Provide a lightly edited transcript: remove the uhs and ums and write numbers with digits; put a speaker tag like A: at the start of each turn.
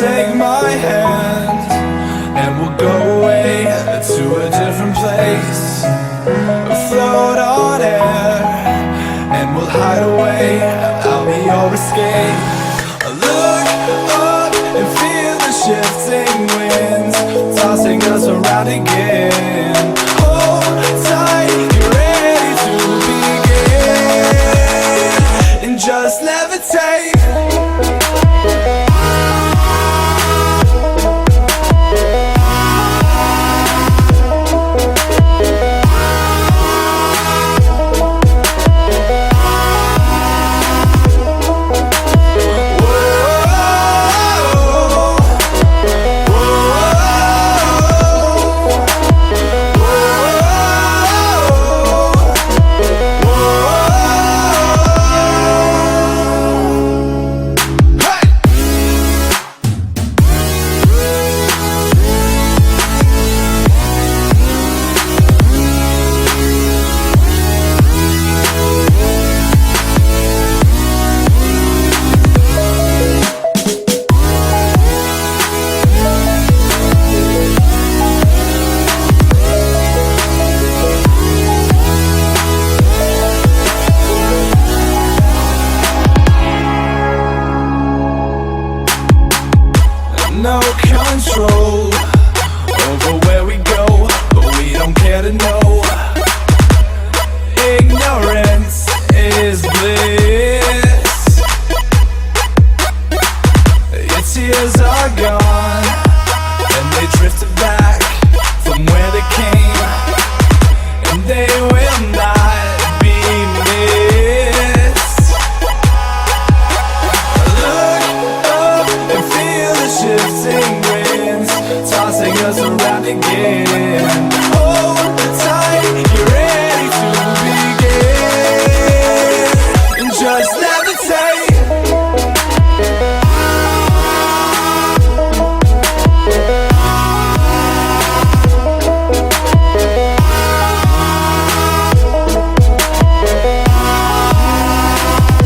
A: take my hand and we'll go away to a different place, float on air, and we'll hide away. I'll be your escape. Look up and feel the shifting winds tossing us around again. Hold tight, get ready to begin, and just levitate. No control over where we go, but we don't care to know. Ignorance is bliss. Your tears are gone, and they drifted back from where they came, and they will not